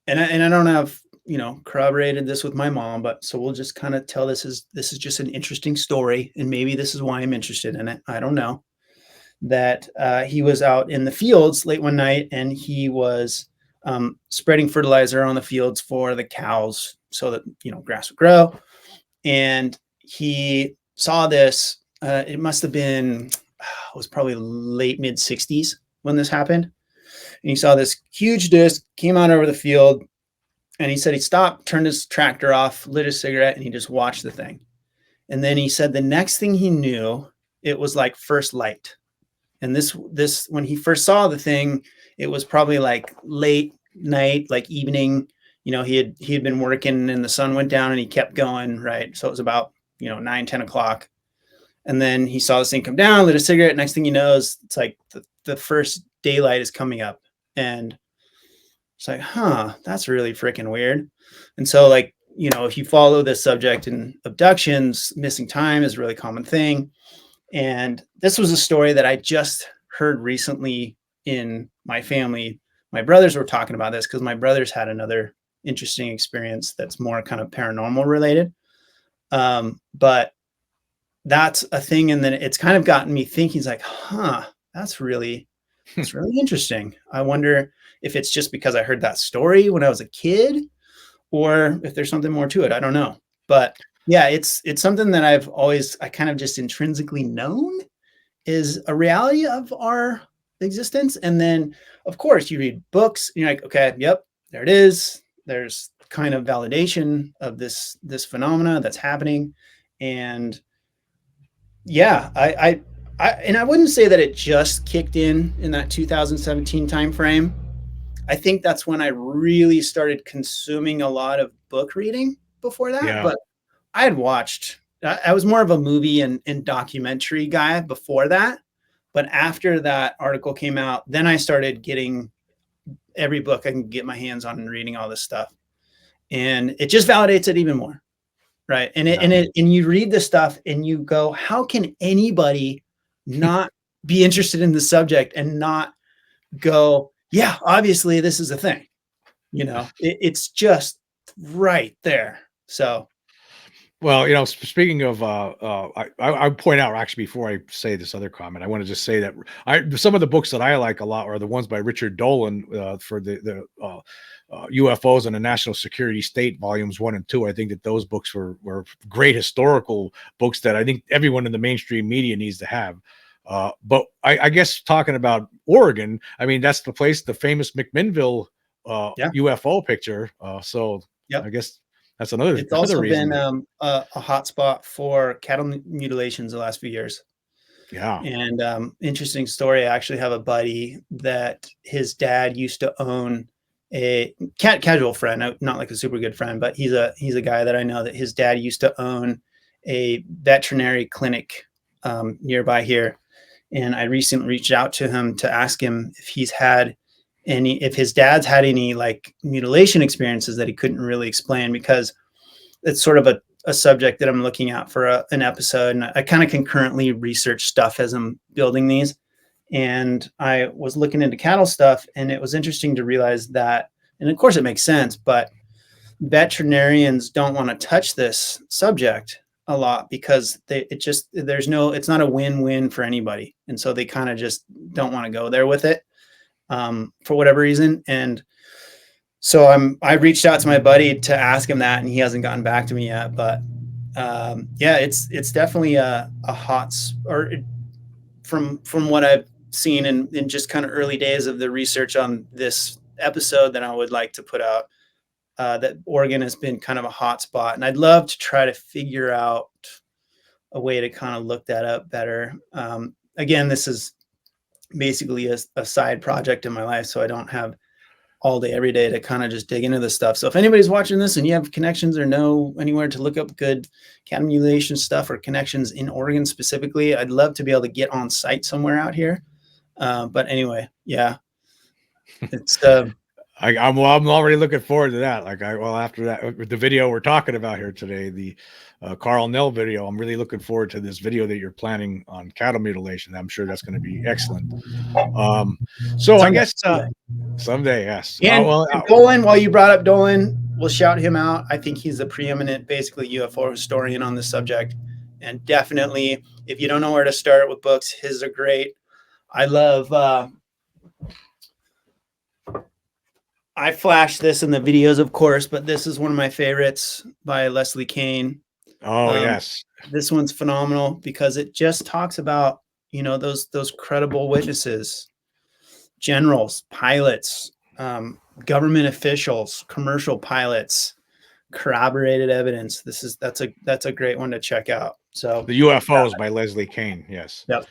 [SPEAKER 2] and I don't have, corroborated this with my mom, but so we'll just kind of tell this is just an interesting story, and maybe this is why I'm interested in it. I don't know. That he was out in the fields late one night, and he was spreading fertilizer on the fields for the cows so that grass would grow. And he saw this. It must have been, it was probably late mid 60s when this happened. And he saw this huge disc came out over the field. And he said he stopped, turned his tractor off, lit a cigarette, and he just watched the thing. And then he said the next thing he knew, it was like first light. And this when he first saw the thing, it was probably like late night, like evening. He had been working, and the sun went down, and he kept going, right? So it was about 9, 10 o'clock. And then he saw this thing come down, lit a cigarette. Next thing you know, it's like the first daylight is coming up, and it's like, that's really freaking weird. And so, like, if you follow this subject in abductions, missing time is a really common thing. And this was a story that I just heard recently in my family. My brothers were talking about this because my brothers had another interesting experience that's more kind of paranormal related. But that's a thing. And then it's kind of gotten me thinking, it's like, that's really interesting. I wonder if it's just because I heard that story when I was a kid, or if there's something more to it. I don't know. But yeah, it's something that I kind of just intrinsically known is a reality of our existence. And then of course you read books and you're like, okay, yep, there it is. There's kind of validation of this phenomena that's happening. And yeah, I wouldn't say that it just kicked in that 2017 timeframe. I think that's when I really started consuming a lot of book reading before that.
[SPEAKER 1] Yeah.
[SPEAKER 2] But I had watched, I was more of a movie and documentary guy before that. But after that article came out, then I started getting every book I can get my hands on and reading all this stuff. And it just validates it even more. Right. And you read this stuff and you go, how can anybody not be interested in the subject and not go, yeah, obviously this is a thing, it's just right there. So,
[SPEAKER 1] well, speaking of, I point out actually before I say this other comment, I want to just say that some of the books that I like a lot are the ones by Richard Dolan for the UFOs and the National Security State, volumes 1 and 2. I think that those books were great historical books that I think everyone in the mainstream media needs to have. But I guess talking about Oregon, I mean, that's the place, the famous McMinnville UFO picture. So I guess that's another.
[SPEAKER 2] It's also
[SPEAKER 1] reason.
[SPEAKER 2] been a hot spot for cattle mutilations the last few years.
[SPEAKER 1] Yeah.
[SPEAKER 2] And interesting story. I actually have a buddy that his dad used to own a casual friend, not like a super good friend, but he's a guy that I know that his dad used to own a veterinary clinic nearby here. And I recently reached out to him to ask him if if his dad's had any like mutilation experiences that he couldn't really explain, because it's sort of a subject that I'm looking at for an episode. And I kind of concurrently research stuff as I'm building these. And I was looking into cattle stuff, and it was interesting to realize that, and of course it makes sense, but veterinarians don't want to touch this subject a lot because it's not a win-win for anybody. And so they kind of just don't want to go there with it for whatever reason. And so I reached out to my buddy to ask him that, and he hasn't gotten back to me yet. But yeah, it's definitely a hot, or from what I've seen in just kind of early days of the research on this episode that I would like to put out, that Oregon has been kind of a hot spot. And I'd love to try to figure out a way to kind of look that up better. Again, this is basically a side project in my life, so I don't have all day, every day to kind of just dig into this stuff. So if anybody's watching this and you have connections or know anywhere to look up good cattle mutilation stuff or connections in Oregon specifically, I'd love to be able to get on site somewhere out here. But anyway, yeah, it's
[SPEAKER 1] I'm already looking forward to that. After that, the video we're talking about here today, the Karl Nell video, I'm really looking forward to this video that you're planning on cattle mutilation. I'm sure that's going to be excellent. So I guess someday, yes.
[SPEAKER 2] And Dolan, while you brought up Dolan, we'll shout him out. I think he's a preeminent, basically UFO historian on the subject. And definitely, if you don't know where to start with books, his are great. I love, I flash this in the videos, of course, but this is one of my favorites by Leslie Kean.
[SPEAKER 1] Oh, yes.
[SPEAKER 2] This one's phenomenal because it just talks about, those credible witnesses, generals, pilots, government officials, commercial pilots, corroborated evidence. That's a great one to check out. So
[SPEAKER 1] the UFOs by Leslie Kean. Yes.
[SPEAKER 2] Yep.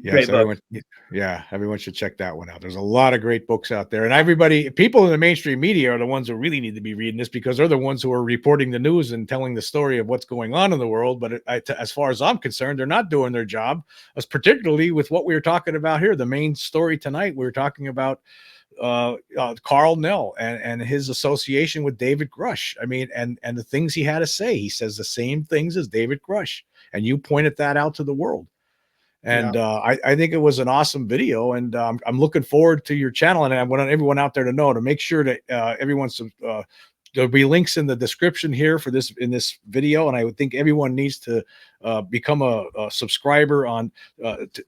[SPEAKER 1] Yes, everyone should check that one out. There's a lot of great books out there, and people in the mainstream media are the ones who really need to be reading this, because they're the ones who are reporting the news and telling the story of what's going on in the world. But as far as I'm concerned, they're not doing their job, as particularly with what we were talking about here. The main story tonight, we were talking about Karl Nell and his association with David Grusch. I mean, and the things he had to say. He says the same things as David Grusch, and you pointed that out to the world. And I think it was an awesome video, and I'm looking forward to your channel. And I want everyone out there to know, to make sure that everyone there'll be links in the description here for this in this video, and I would think everyone needs to become a subscriber on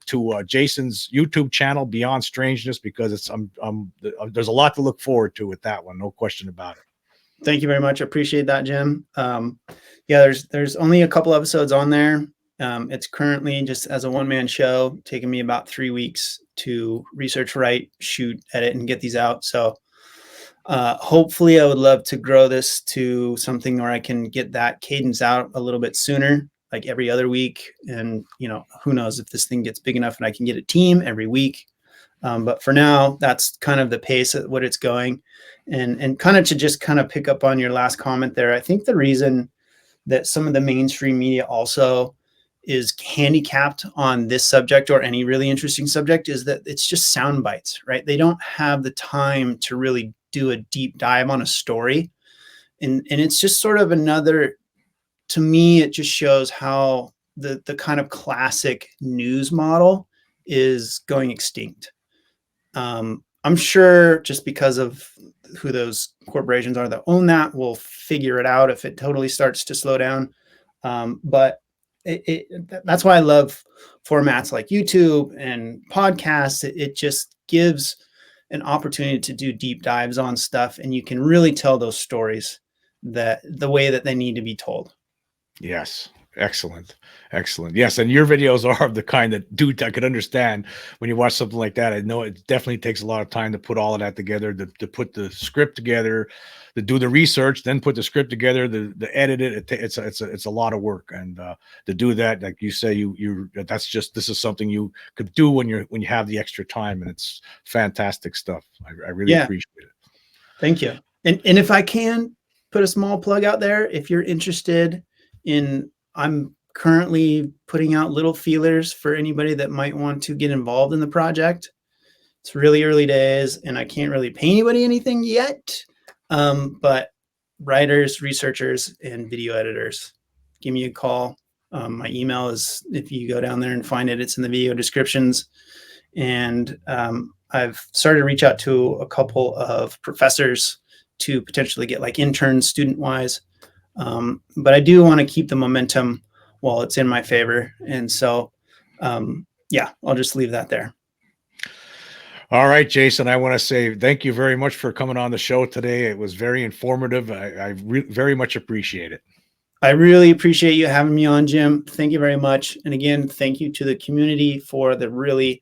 [SPEAKER 1] to Jason's YouTube channel, Beyond Strangeness, because it's there's a lot to look forward to with that one, no question about it.
[SPEAKER 2] Thank you very much. I appreciate that, Jim. Yeah, there's only a couple episodes on there. It's currently just as a one-man show, taking me about 3 weeks to research, write, shoot, edit, and get these out. So hopefully I would love to grow this to something where I can get that cadence out a little bit sooner, like every other week. And, you know, who knows if this thing gets big enough and I can get a team every week. But for now, that's kind of the pace at what it's going. And kind of to just kind of pick up on your last comment there, I think the reason that some of the mainstream media also is handicapped on this subject or any really interesting subject is that it's just sound bites, right? They don't have the time to really do a deep dive on a story. And it's just sort of another, to me, it just shows how the kind of classic news model is going extinct. I'm sure just because of who those corporations are that own that, we'll figure it out if it totally starts to slow down. But that's why I love formats like YouTube and podcasts. It just gives an opportunity to do deep dives on stuff, and you can really tell those stories that the way that they need to be told.
[SPEAKER 1] Yes. Excellent. Excellent. Yes. And your videos are of the kind that, dude, I could understand when you watch something like that. I know it definitely takes a lot of time to put all of that together, to put the script together, to do the research, then put the script together, the edit it. It's a lot of work. And to do that, like you say, this is something you could do when you have the extra time, and it's fantastic stuff. I really appreciate it.
[SPEAKER 2] Thank you. And if I can put a small plug out there, if you're interested in, I'm currently putting out little feelers for anybody that might want to get involved in the project. It's really early days and I can't really pay anybody anything yet. But writers, researchers, and video editors, give me a call. My email is, if you go down there and find it, it's in the video descriptions. And I've started to reach out to a couple of professors to potentially get like interns student-wise. But I do want to keep the momentum while it's in my favor. And so, yeah, I'll just leave that there.
[SPEAKER 1] All right, Jason, I want to say thank you very much for coming on the show today. It was very informative. I very much appreciate it.
[SPEAKER 2] I really appreciate you having me on, Jim. Thank you very much. And again, thank you to the community for the really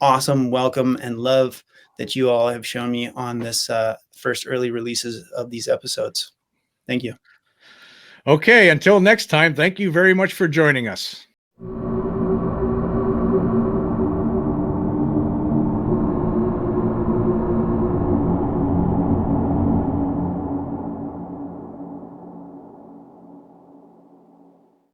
[SPEAKER 2] awesome welcome and love that you all have shown me on this first early releases of these episodes. Thank you.
[SPEAKER 1] Okay, until next time, thank you very much for joining us.